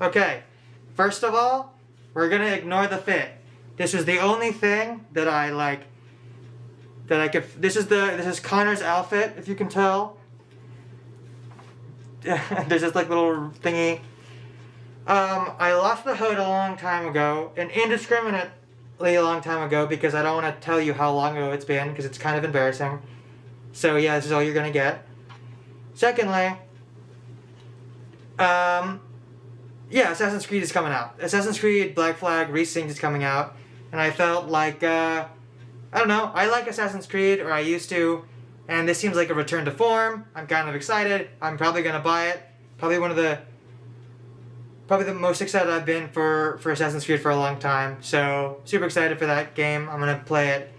Okay, first of all, we're gonna ignore the fit. This is the only thing that I like. That I could. This is Connor's outfit, if you can tell. There's this like little thingy. I lost the hood a long time ago, an indiscriminately long time ago, because I don't want to tell you how long ago it's been, because it's kind of embarrassing. So yeah, this is all you're gonna get. Secondly, yeah, Assassin's Creed is coming out. Assassin's Creed Black Flag Resynced is coming out, and I felt like, I don't know, I like Assassin's Creed, or I used to, and this seems like a return to form. I'm kind of excited. I'm probably gonna buy it. Probably the most excited I've been for Assassin's Creed for a long time. So, super excited for that game. I'm gonna play it.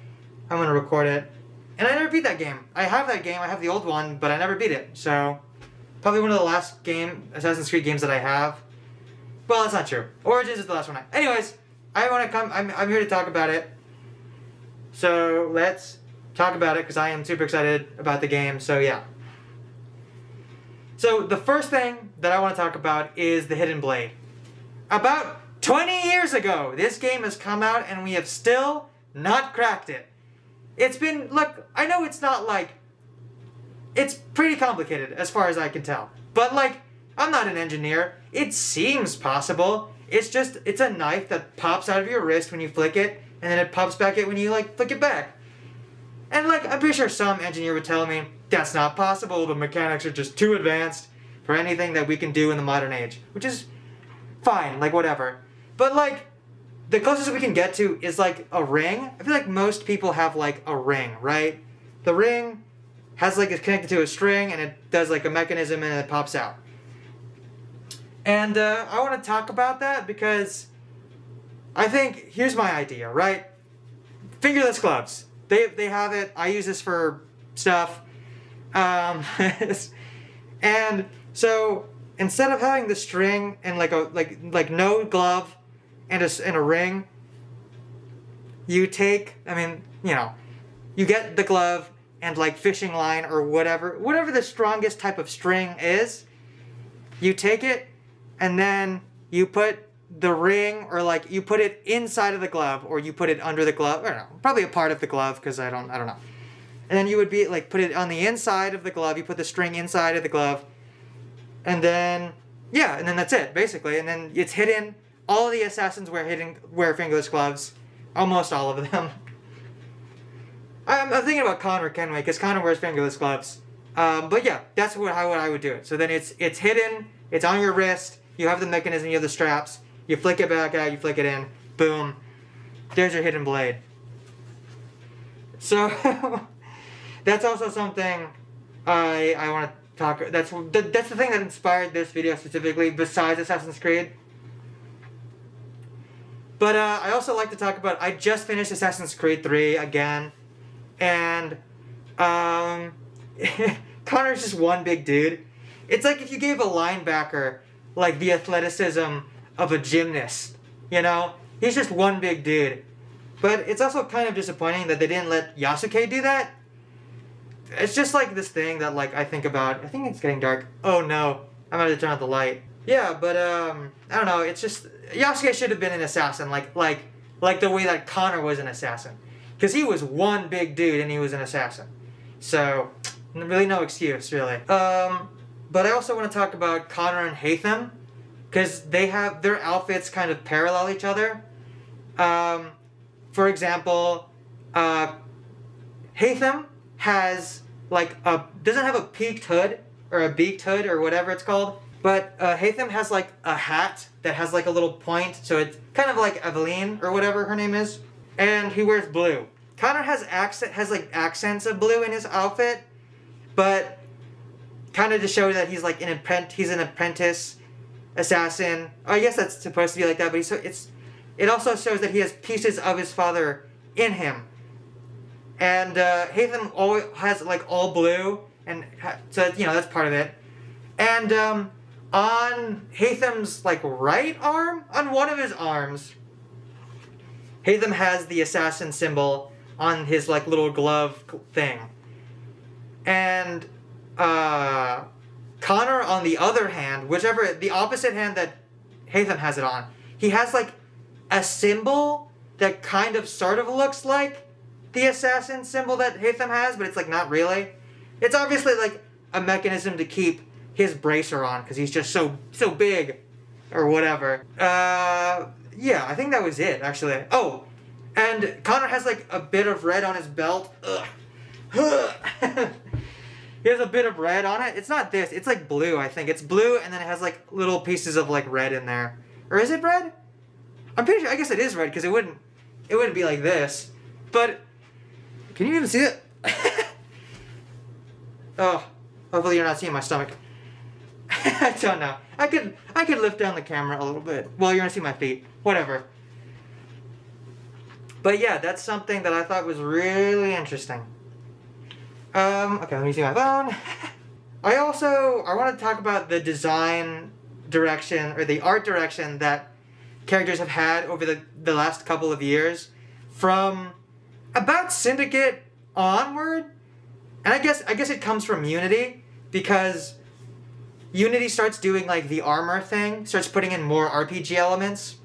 I'm gonna record it. And I never beat that game. I have that game. I have the old one, but I never beat it. So, probably one of the last Assassin's Creed games that I have. Well, that's not true. Origins is the last one. Anyways, I'm here to talk about it. So, let's talk about it, because I am super excited about the game. So, yeah. So, the first thing that I want to talk about is the Hidden Blade. About 20 years ago, this game has come out, and we have still not cracked it. It's been, look, I know it's not like, it's pretty complicated as far as I can tell. But like, I'm not an engineer. It seems possible. It's a knife that pops out of your wrist when you flick it, and then it pops back when you like flick it back. And like, I'm pretty sure some engineer would tell me, that's not possible, the mechanics are just too advanced for anything that we can do in the modern age. Which is fine, like whatever. But like, the closest we can get to is like a ring. I feel like most people have like a ring, right? The ring has like, it's connected to a string, and it does like a mechanism, and it pops out. And I want to talk about that because I think, here's my idea, right? Fingerless gloves. They have it. I use this for stuff. And so instead of having the string and like no glove and a ring, you take, you get the glove and like fishing line or whatever the strongest type of string is, you take it and then you put the ring, or like you put it inside of the glove, or you put it under the glove, I don't know, probably a part of the glove, because I don't know. And then you would be like, put it on the inside of the glove, you put the string inside of the glove, and then that's it, basically. And then it's hidden. All of the assassins wear fingerless gloves. Almost all of them. I'm thinking about Connor Kenway, because Connor wears fingerless gloves. But yeah, that's how I would do it. So then it's hidden, it's on your wrist, you have the mechanism, you have the straps, you flick it back out, you flick it in, boom. There's your hidden blade. So, that's also something I want to talk. That's the thing that inspired this video specifically, besides Assassin's Creed. But I also like to talk about, I just finished Assassin's Creed 3 again, and Connor's just one big dude. It's like if you gave a linebacker like the athleticism of a gymnast, you know? He's just one big dude. But it's also kind of disappointing that they didn't let Yasuke do that. It's just like this thing that like I think about. I think it's getting dark. Oh no, I'm going to turn out the light. Yeah, but I don't know, it's just, Yasuke should have been an assassin, like the way that Connor was an assassin. Because he was one big dude and he was an assassin. So, really no excuse, really. But I also want to talk about Connor and Haytham, because they have, their outfits kind of parallel each other. For example, Haytham has doesn't have a peaked hood, or a beaked hood, or whatever it's called, but Haytham has like a hat that has like a little point, so it's kind of like Eveline, or whatever her name is, and he wears blue. Connor has accents of blue in his outfit, but kind of to show that he's like an apprentice assassin. I guess that's supposed to be like that, but it also shows that he has pieces of his father in him. And Haytham always has like all blue, and so that's part of it. And on Haytham's like right arm, on one of his arms, Haytham has the assassin symbol on his like little glove thing. And Connor, on the other hand, the opposite hand that Hatham has it on. He has like a symbol that kind of sort of looks like the assassin symbol that Hatham has, but it's like not really. It's obviously like a mechanism to keep his bracer on because he's just so big or whatever. Yeah, I think that was it actually. Oh, and Connor has like a bit of red on his belt. Ugh. He has a bit of red on it. It's not this. It's like blue, I think. It's blue, and then it has like little pieces of like red in there. Or is it red? I'm pretty sure. I guess it is red because it wouldn't be like this. But can you even see it? Oh, hopefully you're not seeing my stomach. I don't know. I could lift down the camera a little bit. Well, you're gonna see my feet. Whatever. But yeah, that's something that I thought was really interesting. Okay, let me see my phone. I want to talk about the design direction, or the art direction that characters have had over the last couple of years. From about Syndicate onward. And I guess it comes from Unity, because Unity starts doing like the armor thing, starts putting in more RPG elements.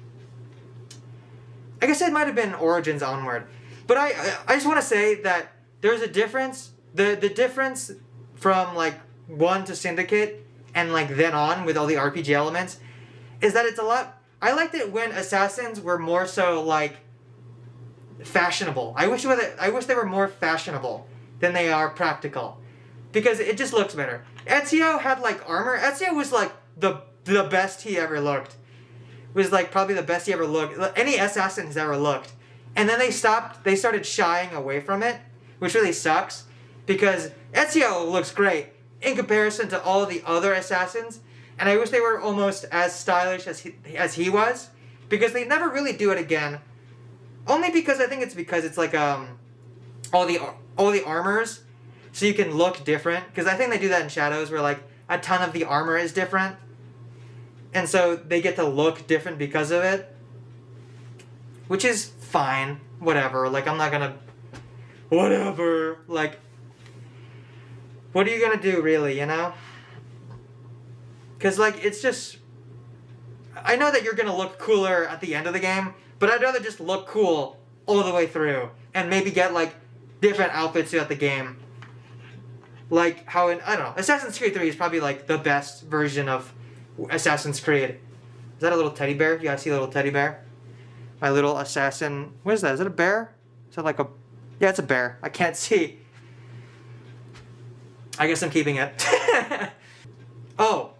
I guess it might have been Origins onward. But I just want to say that there's a difference. The difference from like 1 to Syndicate and like then on with all the RPG elements is that it's a lot. I liked it when assassins were more so like fashionable. I wish they were more fashionable than they are practical, because it just looks better. Ezio had like armor. Ezio was like the best he ever looked. Was like probably the best he ever looked. Any assassin has ever looked. And then they started shying away from it, which really sucks, because Ezio looks great in comparison to all the other assassins, and I wish they were almost as stylish as he was, because they never really do it again. Only because I think it's like all the armors, so you can look different, because I think they do that in Shadows, where like a ton of the armor is different, and so they get to look different because of it, which is fine. Whatever. Like, I'm not gonna. Whatever. Like, what are you gonna do, really? You know? Because like it's just. I know that you're gonna look cooler at the end of the game, but I'd rather just look cool all the way through, and maybe get like different outfits throughout the game. Like how I don't know, Assassin's Creed 3 is probably like the best version of Assassin's Creed. Is that a little teddy bear? You guys see a little teddy bear? My little assassin. What is that? Is it a bear? Is that like a... Yeah, it's a bear. I can't see. I guess I'm keeping it. Oh.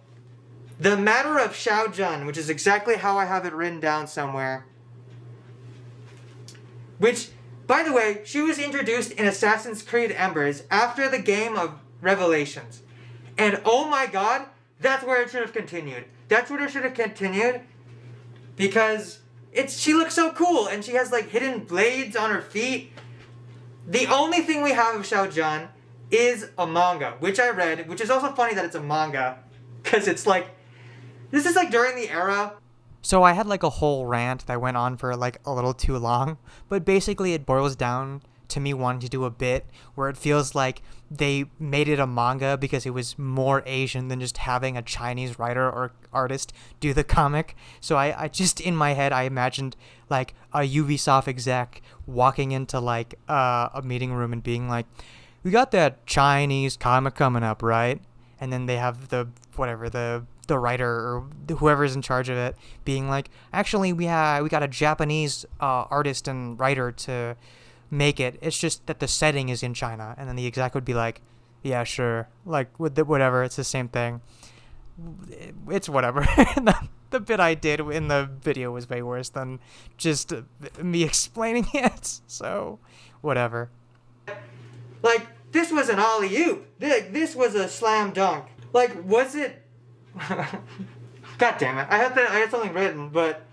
The Matter of Xiao Jun, which is exactly how I have it written down somewhere. Which, by the way, she was introduced in Assassin's Creed Embers after the game of Revelations. And oh my god, that's where it should have continued. That's where it should have continued. Because she looks so cool, and she has like hidden blades on her feet. The only thing we have of Xiao Jun is a manga, which I read, which is also funny that it's a manga. Because it's like, this is like during the era. So I had like a whole rant that went on for like a little too long, but basically it boils down to me wanting to do a bit where it feels like they made it a manga because it was more Asian than just having a Chinese writer or artist do the comic. So I just, in my head, I imagined like a Ubisoft exec walking into like a meeting room and being like, we got that Chinese comic coming up, right? And then they have the writer or whoever's in charge of it being like, actually we got a Japanese artist and writer to make it. It's just that the setting is in China. And then the exec would be like, yeah, sure, like whatever, it's the same thing. It's whatever. The bit I did in the video was way worse than just me explaining it, so whatever. Like, this was an alley-oop. This was a slam dunk. Like, was it... God damn it. I had something written, but...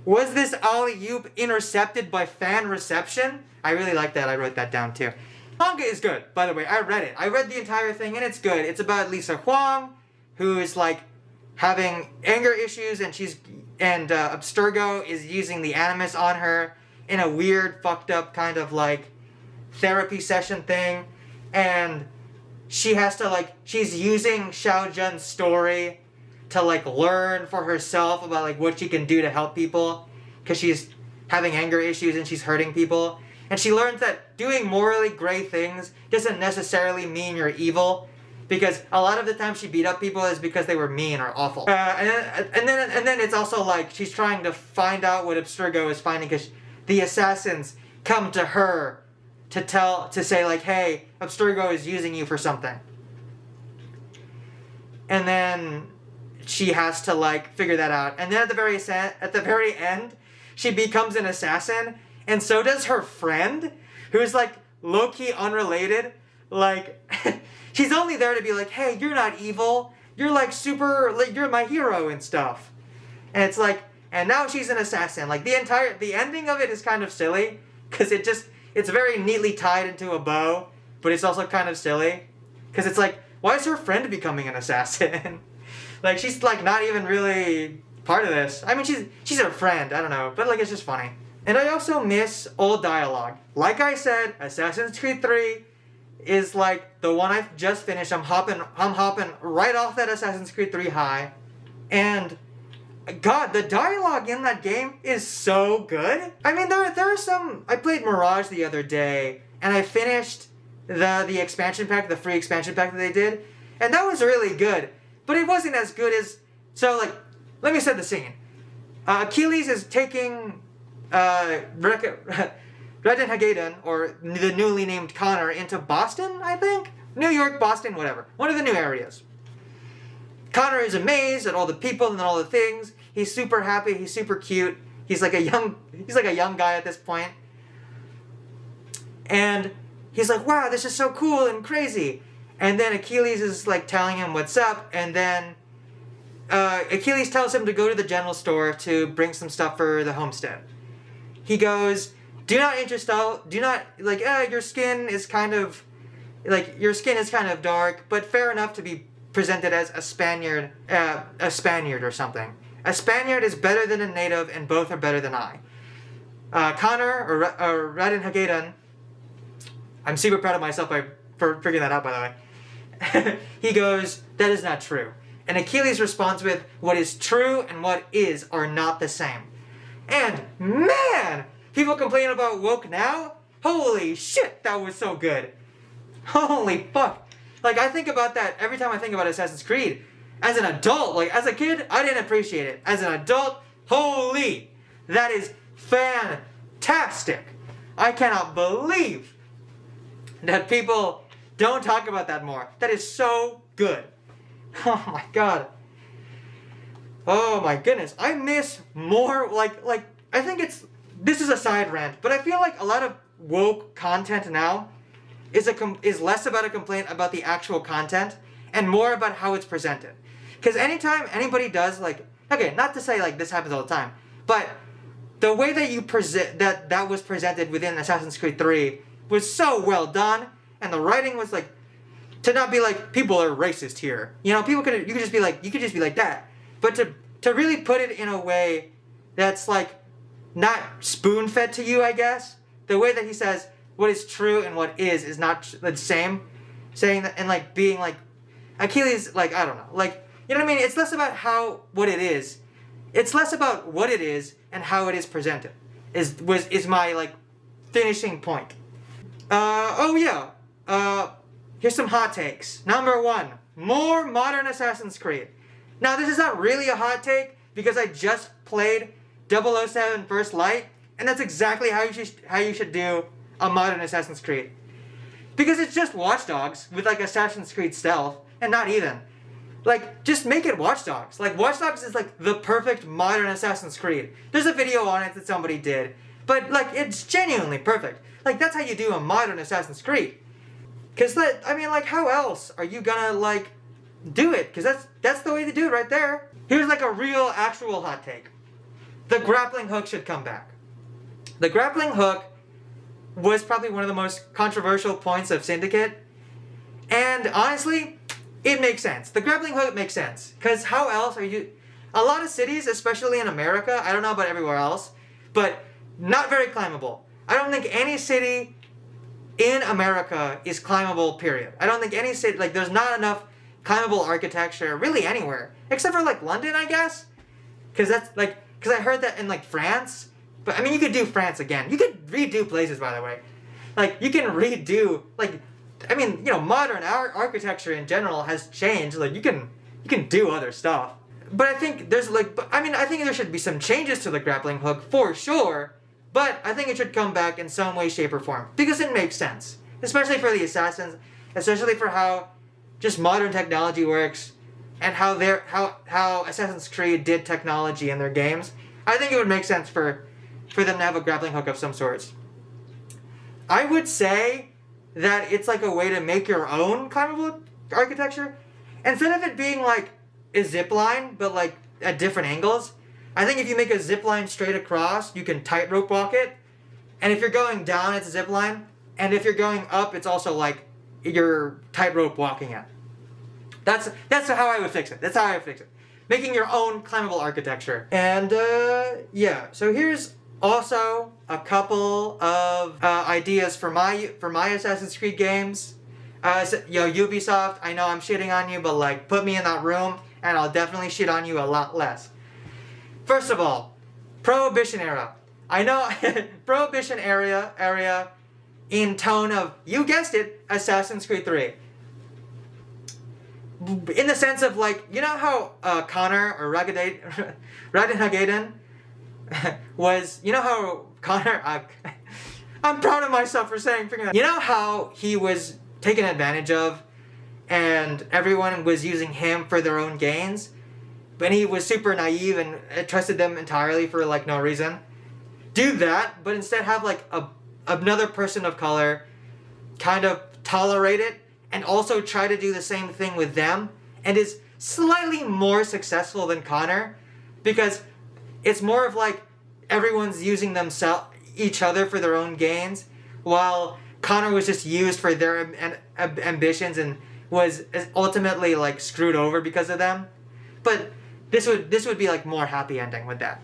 Was this alley-oop intercepted by fan reception? I really like that. I wrote that down, too. Manga is good, by the way. I read it. I read the entire thing, and it's good. It's about Lisa Huang, who is, like, having anger issues, and Abstergo is using the animus on her in a weird, fucked up kind of, like, therapy session thing, and she has to, like, she's using Xiao Jun's story to like learn for herself about like what she can do to help people, because she's having anger issues and she's hurting people. And she learns that doing morally gray things doesn't necessarily mean you're evil, because a lot of the time she beat up people is because they were mean or awful. And then it's also like she's trying to find out what Abstergo is finding, because the assassins come to her to say like, hey, Abstergo is using you for something. And then she has to like figure that out. And then at the very end, she becomes an assassin, and so does her friend, who's like low-key unrelated. Like, she's only there to be like, hey, you're not evil. You're like super, like, you're my hero and stuff. And it's like, and now she's an assassin. Like, the ending of it is kind of silly, because it's very neatly tied into a bow, but it's also kind of silly. Because it's like, why is her friend becoming an assassin? Like, she's like not even really part of this. I mean, she's her friend, I don't know, but like, it's just funny. And I also miss old dialogue. Like I said, Assassin's Creed 3 is like the one I've just finished. I'm hopping right off that Assassin's Creed 3 high. And God, the dialogue in that game is so good. I mean, there are some... I played Mirage the other day, and I finished the expansion pack, the free expansion pack that they did, and that was really good. But it wasn't as good as... So, like, let me set the scene. Achilles is taking Redden Hagaden, or the newly named Connor, into Boston, I think? New York, Boston, whatever. One of the new areas. Connor is amazed at all the people and all the things. He's super happy. He's super cute. He's like a young guy at this point. And he's like, wow, this is so cool and crazy. And then Achilles is like telling him what's up. And then Achilles tells him to go to the general store to bring some stuff for the homestead. He goes, your skin is kind of dark, but fair enough to be presented as a Spaniard or something. A Spaniard is better than a native, and both are better than I. Connor, or Radin Hagaden, I'm super proud of myself for figuring that out, by the way. He goes, that is not true. And Achilles responds with, what is true and what is are not the same. And man, people complain about woke now? Holy shit, that was so good. Holy fuck. Like, I think about that every time I think about Assassin's Creed. As an adult, like, as a kid, I didn't appreciate it. As an adult, holy, that is fantastic. I cannot believe that people don't talk about that more. That is so good. Oh my god. Oh my goodness. I miss more, like, I think this is a side rant, but I feel like a lot of woke content now is less about a complaint about the actual content and more about how it's presented. Because anytime anybody does, like, okay, not to say like this happens all the time, but the way that you that was presented within Assassin's Creed 3 was so well done, and the writing was like, to not be like, people are racist here. You know, you could just be like that. But to really put it in a way that's like not spoon-fed to you, I guess. The way that he says what is true and what is not the same. Saying that, and like being like, Achilles, like, I don't know. Like, you know what I mean? It's less about what it is. It's less about what it is and how it is presented. Is my like finishing point. Here's some hot takes. Number 1, more modern Assassin's Creed. Now, this is not really a hot take because I just played 007 First Light, and that's exactly how you should do a modern Assassin's Creed. Because it's just Watch Dogs with like Assassin's Creed stealth, and not even. Like, just make it Watch Dogs. Like, Watch Dogs is like the perfect modern Assassin's Creed. There's a video on it that somebody did, but like, it's genuinely perfect. Like, that's how you do a modern Assassin's Creed. Because, I mean, like, how else are you gonna, like, do it? Because that's the way to do it right there. Here's, like, a real, actual hot take. The grappling hook should come back. The grappling hook was probably one of the most controversial points of Syndicate. And, honestly, it makes sense. The grappling hook makes sense. Because how else are you... A lot of cities, especially in America, I don't know about everywhere else, but not very climbable. I don't think any city in America is climbable, period. I don't think any city, like, there's not enough climbable architecture really anywhere. except for like London, I guess, because I heard that in like France. But I mean, you could do France again. You could redo places, by the way. Like you can redo like, I mean, modern architecture in general has changed. Like you can do other stuff. But I think I think there should be some changes to the grappling hook for sure. But I think it should come back in some way, shape, or form because it makes sense, especially for the assassins, especially for how just modern technology works, and how Assassin's Creed did technology in their games. I think it would make sense for them to have a grappling hook of some sorts. I would say that it's like a way to make your own climbable architecture, instead of it being like a zip line, but like at different angles. I think if you make a zip line straight across, you can tightrope walk it. And if you're going down, it's a zip line. And if you're going up, it's also like you're tightrope walking it. That's how I would fix it. That's how I would fix it. Making your own climbable architecture. And yeah, so here's also a couple of ideas for my Assassin's Creed games. Ubisoft, I know I'm shitting on you, but like put me in that room and I'll definitely shit on you a lot less. First of all, Prohibition era. I know Prohibition area in tone of, you guessed it, Assassin's Creed 3. In the sense of like, you know how Connor or Radin was, you know how Connor, I'm proud of myself for saying, you know how he was taken advantage of and everyone was using him for their own gains? But he was super naive and trusted them entirely for like no reason. Do that, but instead have like another person of color kind of tolerate it and also try to do the same thing with them, and is slightly more successful than Connor because it's more of like everyone's using each other for their own gains, while Connor was just used for their ambitions and was ultimately like screwed over because of them. But this would be like more happy ending with that.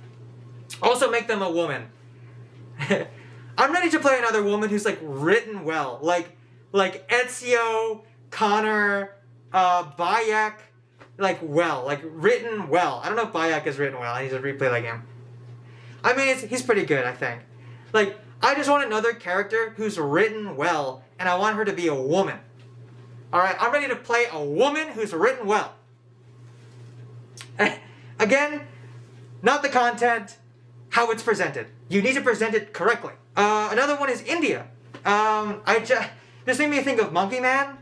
Also make them a woman. I'm ready to play another woman who's like written well, like Ezio, Connor, Bayek, like written well. I don't know if Bayek is written well. I need to replay that game. I mean, he's pretty good, I think. Like, I just want another character who's written well, and I want her to be a woman. Alright, I'm ready to play a woman who's written well. Again, not the content, how it's presented. You need to present it correctly. Another one is India. This made me think of Monkey Man.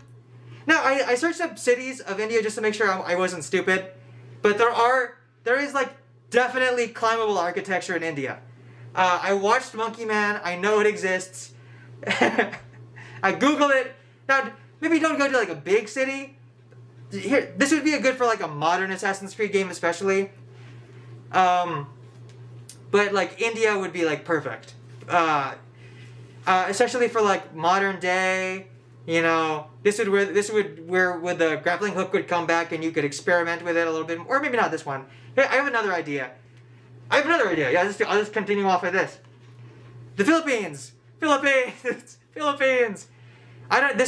Now, I searched up cities of India just to make sure I wasn't stupid, but there is like definitely climbable architecture in India. I watched Monkey Man. I know it exists. I googled it. Now, maybe don't go to like a big city. Here, this would be good for like a modern Assassin's Creed game, especially. But like India would be like perfect. Especially for like modern day. This would where the grappling hook would come back and you could experiment with it a little bit, or maybe not this one. Hey, I have another idea. Yeah, I'll just continue off of this. The Philippines. This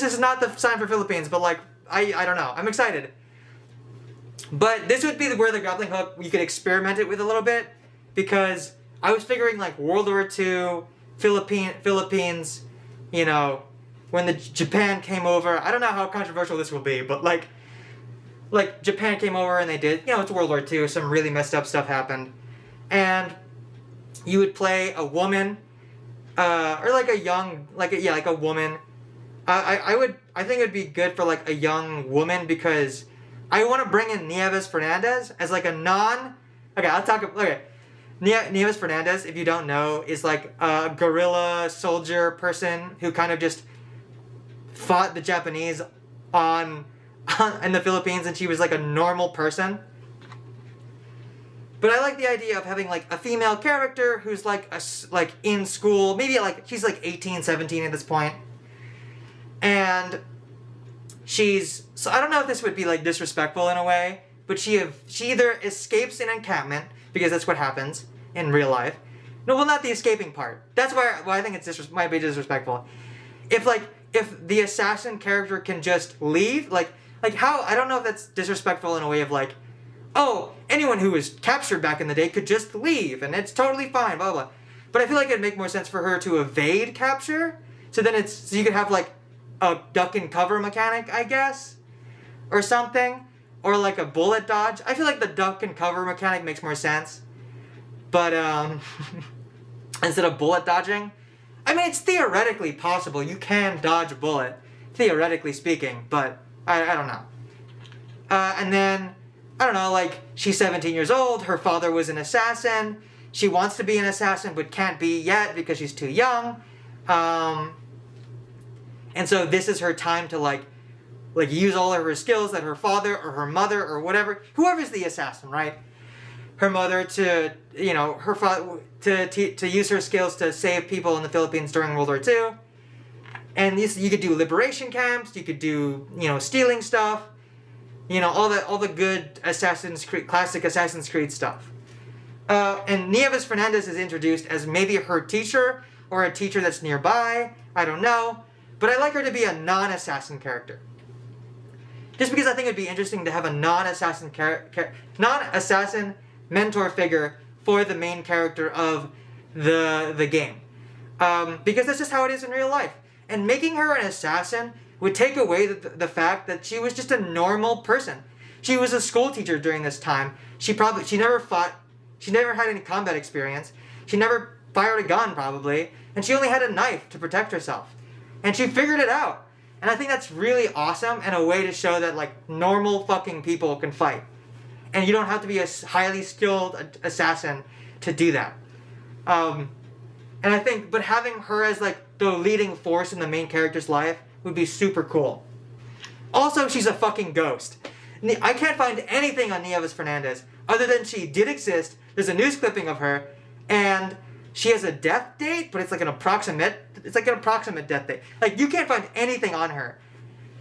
is not the sign for Philippines, but like I don't know. I'm excited. But this would be where the grappling hook you could experiment it with a little bit, because I was figuring like World War II, Philippines, when the Japan came over. I don't know how controversial this will be, but like Japan came over and they did, it's World War II, some really messed up stuff happened. And you would play a woman, or like a young, like a woman. I think it'd be good for like a young woman, because I want to bring in Nieves Fernandez as like a Nieves Fernandez, if you don't know, is like a guerrilla soldier person who kind of just fought the Japanese in the Philippines, and she was like a normal person. But I like the idea of having like a female character who's like in school, maybe like she's like 18, 17 at this point. And so I don't know if this would be like disrespectful in a way, but she either escapes an encampment, because that's what happens in real life. No, well, not the escaping part. That's why I think might be disrespectful. If the assassin character can just leave, like how, I don't know if that's disrespectful in a way of like, oh, anyone who was captured back in the day could just leave, and it's totally fine, blah, blah. But I feel like it'd make more sense for her to evade capture, so then so you could have, like, a duck and cover mechanic, I guess, or something, or like a bullet dodge. I feel like the duck and cover mechanic makes more sense, but, instead of bullet dodging, I mean, it's theoretically possible. You can dodge a bullet, theoretically speaking, but I don't know. And then, I don't know, like, she's 17 years old, her father was an assassin, she wants to be an assassin but can't be yet because she's too young, and so this is her time to, like use all of her skills that her father or her mother or whatever, whoever's the assassin, right? Her mother to, you know, her father, to use her skills to save people in the Philippines during World War II. And you could do liberation camps, you could do, you know, stealing stuff, you know, all the good classic Assassin's Creed stuff. And Nieves Fernandez is introduced as maybe her teacher, or a teacher that's nearby, I don't know. But I like her to be a non-assassin character. Just because I think it'd be interesting to have a non-assassin mentor figure for the main character of the game. Because that's just how it is in real life. And making her an assassin would take away the fact that she was just a normal person. She was a school teacher during this time. She never fought, she never had any combat experience. She never fired a gun, probably. And she only had a knife to protect herself. And she figured it out. And I think that's really awesome and a way to show that, like, normal fucking people can fight. And you don't have to be a highly skilled assassin to do that. And I think, but having her as, like, the leading force in the main character's life would be super cool. Also, she's a fucking ghost. I can't find anything on Nieves Fernandez other than she did exist. There's a news clipping of her, and she has a death date, but it's like an approximate death date. Like, you can't find anything on her.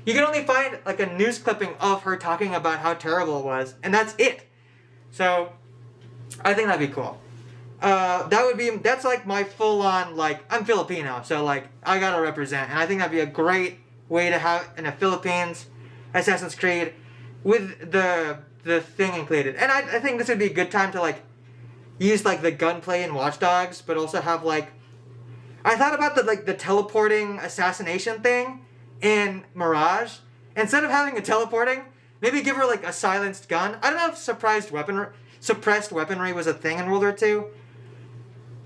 You can only find, like, a news clipping of her talking about how terrible it was, and that's it. So, I think that'd be cool. That's like my full-on, like, I'm Filipino, so, like, I gotta represent, and I think that'd be a great way to have in the Philippines Assassin's Creed with the thing included. And I think this would be a good time to, like, use, like, the gunplay in Watch Dogs, but also have, like, I thought about the teleporting assassination thing in Mirage. Instead of having a teleporting, maybe give her, like, a silenced gun. I don't know if suppressed weaponry was a thing in World War II.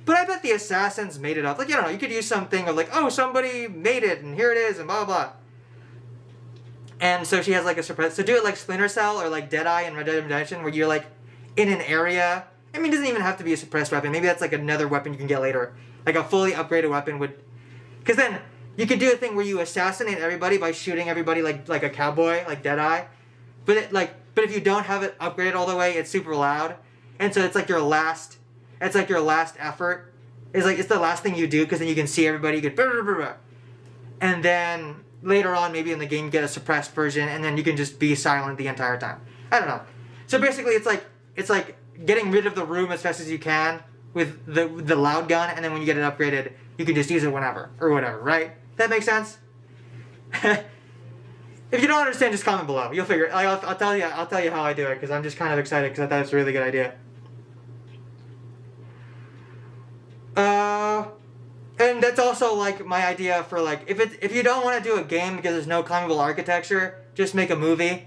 But I bet the assassins made it up. Like, you know, you could use something of, like, oh, somebody made it, and here it is, and blah, blah. And so she has, like, a suppressed... So do it like Splinter Cell or, like, Deadeye in Red Dead Redemption, where you're, like, in an area... I mean, it doesn't even have to be a suppressed weapon. Maybe that's, like, another weapon you can get later. Like, a fully upgraded weapon would... Because then, you could do a thing where you assassinate everybody by shooting everybody like a cowboy, like Deadeye. But if you don't have it upgraded all the way, it's super loud. And so it's like your last... It's like your last effort. It's the last thing you do, because then you can see everybody. You can... And then, later on, maybe in the game, you get a suppressed version, and then you can just be silent the entire time. I don't know. So basically, it's like getting rid of the room as fast as you can with the loud gun, and then when you get it upgraded, you can just use it whenever, or whatever, right? That makes sense? If you don't understand, just comment below. You'll figure it. I'll tell you how I do it, because I'm just kind of excited, because I thought it was a really good idea. And that's also, like, my idea for, like, if you don't want to do a game because there's no climbable architecture, just make a movie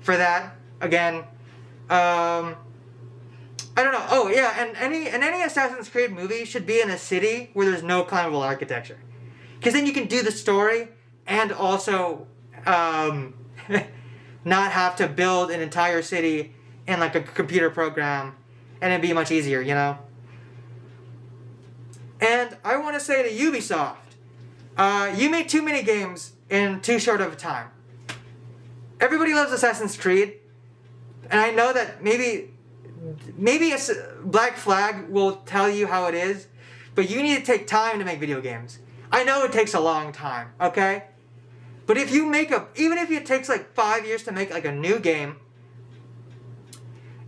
for that. Again, I don't know. Oh, yeah, and any Assassin's Creed movie should be in a city where there's no climbable architecture. Because then you can do the story and also not have to build an entire city in, like, a computer program, and it'd be much easier, you know? And I want to say to Ubisoft, you made too many games in too short of a time. Everybody loves Assassin's Creed, and I know that maybe a Black Flag will tell you how it is, but you need to take time to make video games. I know it takes a long time, okay? But if you even if it takes like 5 years to make like a new game,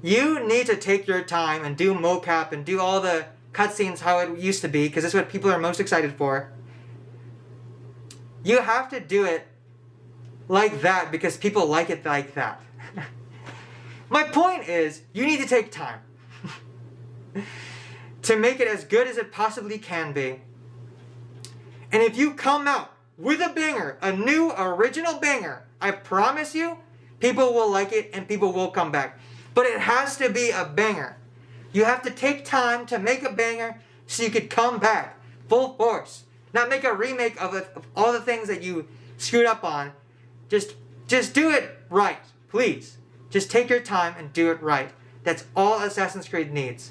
you need to take your time and do mocap and do all the cutscenes how it used to be, because that's what people are most excited for. You have to do it like that because people like it like that. My point is, you need to take time to make it as good as it possibly can be. And if you come out with a banger, a new original banger, I promise you, people will like it and people will come back. But it has to be a banger. You have to take time to make a banger so you could come back full force. Not make a remake of all the things that you screwed up on. Just do it right, please. Just take your time and do it right. That's all Assassin's Creed needs.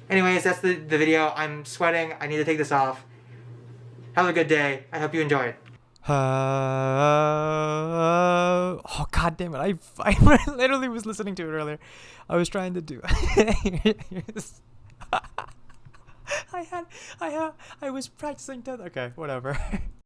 Anyways, that's the video. I'm sweating. I need to take this off. Have a good day. I hope you enjoy it. Oh god damn it! I literally was listening to it earlier. I was trying to do. I was practicing that. Okay, whatever.